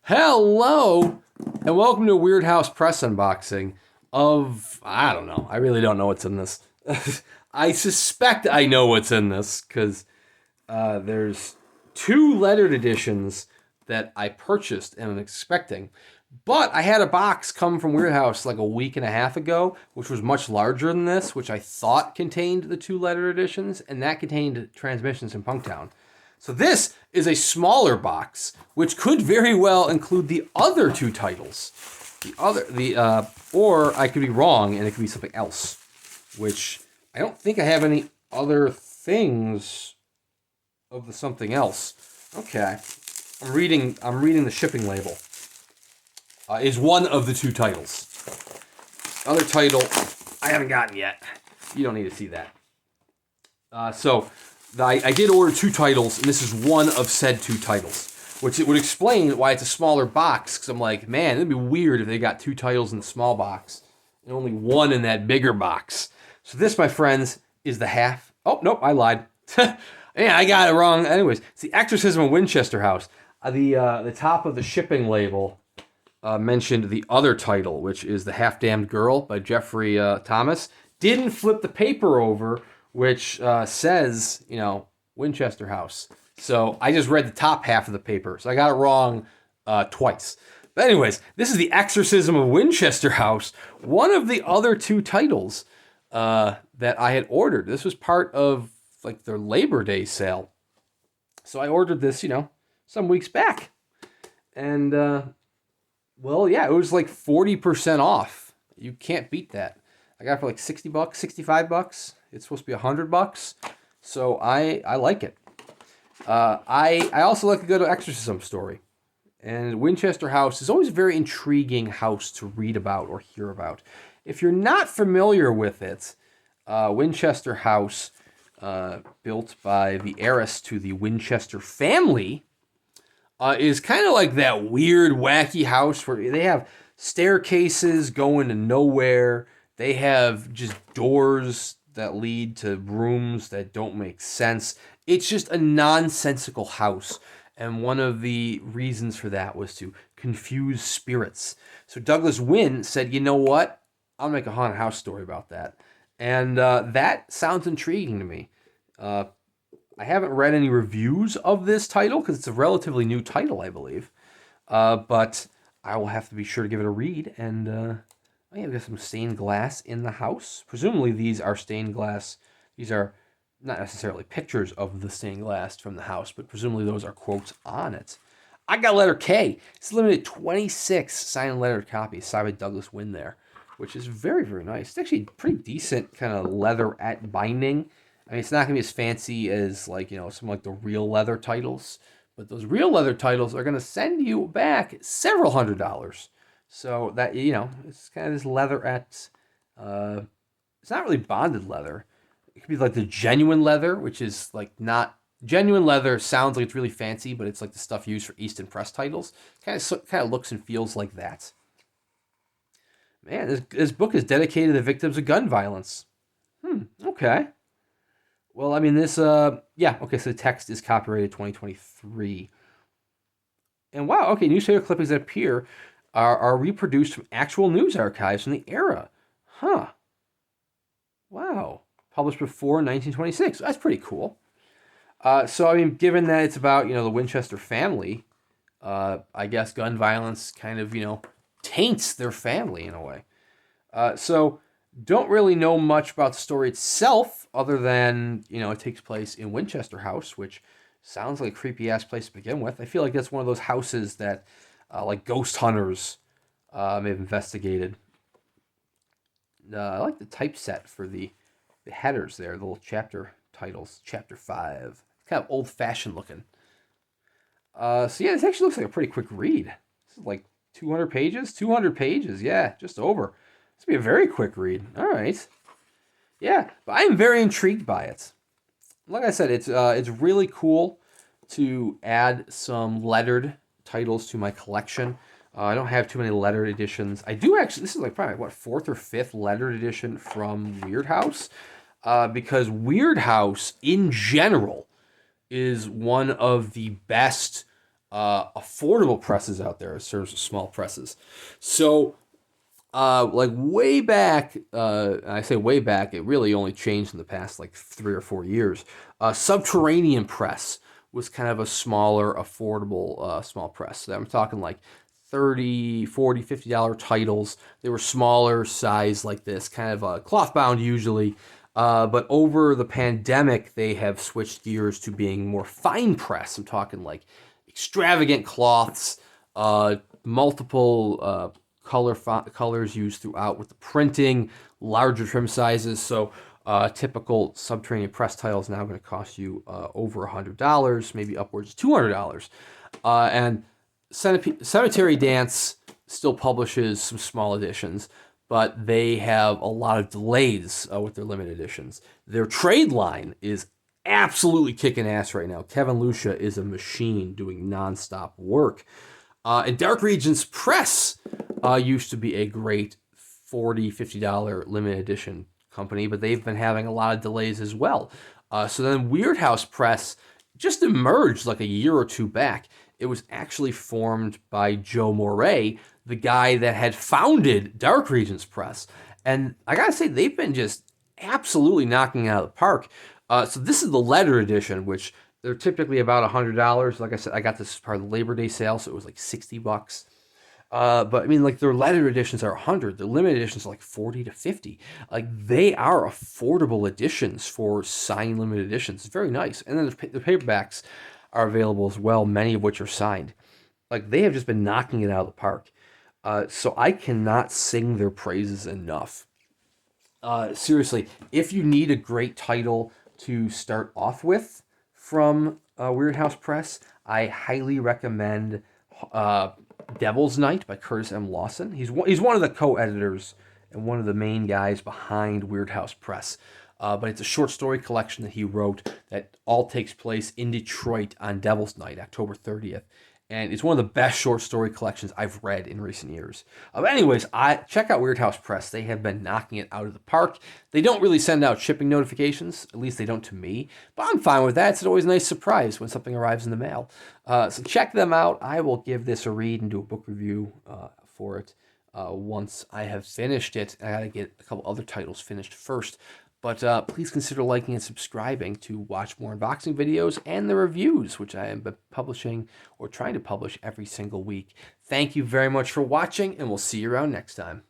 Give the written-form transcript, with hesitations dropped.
Hello, and welcome to Weird House Press Unboxing of, I don't know, I really don't know what's in this. I suspect I know what's in this, because there's two lettered editions that I purchased and I'm expecting. But I had a box come from Weird House like a week and a half ago, which was much larger than this, which I thought contained the two lettered editions, and that contained Transmissions in Punktown. So this is a smaller box, which could very well include the other two titles. Or I could be wrong, and it could be something else, which I don't think I have any other things of the something else. Okay, I'm reading the shipping label. Is one of the two titles. Other title I haven't gotten yet. You don't need to see that. I did order two titles, and this is one of said two titles, which it would explain why it's a smaller box, because I'm like, man, it'd be weird if they got two titles in the small box and only one in that bigger box. So this, my friends, is the half. Oh, nope, I lied. Yeah, I got it wrong. Anyways, it's the Exorcism of Winchester House. The top of the shipping label mentioned the other title, which is The Half-Damned Girl by Jeffrey Thomas. Didn't flip the paper over, which says, Winchester House. So I just read the top half of the paper, so I got it wrong twice. But anyways, this is The Exorcism of Winchester House, one of the other two titles that I had ordered. This was part of like their Labor Day sale. So I ordered this, some weeks back. And, well, yeah, it was like 40% off. You can't beat that. I got it for like $60, $65. It's supposed to be $100. So I like it. I also like a good exorcism story. And Winchester House is always a very intriguing house to read about or hear about. If you're not familiar with it, Winchester House, built by the heiress to the Winchester family, is kind of like that weird, wacky house where they have staircases going to nowhere. They have just doors that lead to rooms that don't make sense. It's just a nonsensical house. And one of the reasons for that was to confuse spirits. So Douglas Wynne said, you know what? I'll make a haunted house story about that. And that sounds intriguing to me. I haven't read any reviews of this title because it's a relatively new title, I believe. But I will have to be sure to give it a read. And I have got some stained glass in the house. Presumably these are stained glass. These are not necessarily pictures of the stained glass from the house, but presumably those are quotes on it. I got letter K. It's limited 26 signed and lettered copies, signed by Douglas Wynne there, which is very, very nice. It's actually pretty decent kind of leather at binding. I mean, it's not going to be as fancy as some like the real leather titles, but those real leather titles are going to send you back several $100s. So that, it's kind of this leather at, it's not really bonded leather. It could be like the genuine leather, which is like not, genuine leather sounds like it's really fancy, but it's like the stuff used for Easton Press titles. Kind of looks and feels like that. Man, this book is dedicated to the victims of gun violence. Okay. Well, I mean, this, so the text is copyrighted 2023. And wow, okay, newspaper clippings that appear are reproduced from actual news archives from the era. Huh. Wow. Published before 1926. That's pretty cool. So, I mean, given that it's about, the Winchester family, I guess gun violence kind of, taints their family in a way. So, don't really know much about the story itself other than, it takes place in Winchester House, which sounds like a creepy-ass place to begin with. I feel like that's one of those houses that, like ghost hunters may have investigated. I like the typeset for the headers there, the little chapter titles. Chapter 5. Kind of old-fashioned looking. So yeah, this actually looks like a pretty quick read. This is like 200 pages? 200 pages, yeah, just over. This will be a very quick read. All right. Yeah, but I am very intrigued by it. Like I said, it's really cool to add some lettered titles to my collection. I don't have too many lettered editions. I do actually, this is like probably, fourth or fifth lettered edition from Weird House. Because Weird House, in general, is one of the best affordable presses out there in terms of small presses. So, like way back, I say way back, it really only changed in the past like 3 or 4 years. Subterranean press was kind of a smaller, affordable small press. So I'm talking like 30, 40, $50 titles. They were smaller size like this, kind of cloth bound usually. But over the pandemic, they have switched gears to being more fine press. I'm talking like extravagant cloths, multiple colors used throughout with the printing, larger trim sizes. So typical subterranean press title is now going to cost you over $100, maybe upwards of $200. And Cemetery Dance still publishes some small editions, but they have a lot of delays with their limited editions. Their trade line is absolutely kicking ass right now. Kevin Lucia is a machine doing nonstop work. And Dark Regions Press used to be a great $40, $50 limited edition company, but they've been having a lot of delays as well. So then Weird House Press just emerged like a year or two back. It was actually formed by Joe Moret, the guy that had founded Dark Regions Press. And I gotta say, they've been just absolutely knocking it out of the park. So this is the letter edition, which they're typically about $100. Like I said, I got this as part of the Labor Day sale, so it was like $60. But I mean, like their letter editions are 100. Their limited editions are like 40 to 50. Like they are affordable editions for signed limited editions. It's very nice. And then the paperbacks are available as well, many of which are signed. Like they have just been knocking it out of the park. So I cannot sing their praises enough. Seriously, if you need a great title to start off with from Weird House Press, I highly recommend Devil's Night by Curtis M. Lawson. He's one of the co-editors and one of the main guys behind Weird House Press. But it's a short story collection that he wrote that all takes place in Detroit on Devil's Night, October 30th. And it's one of the best short story collections I've read in recent years. Anyways, check out Weird House Press. They have been knocking it out of the park. They don't really send out shipping notifications. At least they don't to me. But I'm fine with that. It's always a nice surprise when something arrives in the mail. So check them out. I will give this a read and do a book review for it once I have finished it. I got to get a couple other titles finished first. But please consider liking and subscribing to watch more unboxing videos and the reviews, which I am publishing or trying to publish every single week. Thank you very much for watching, and we'll see you around next time.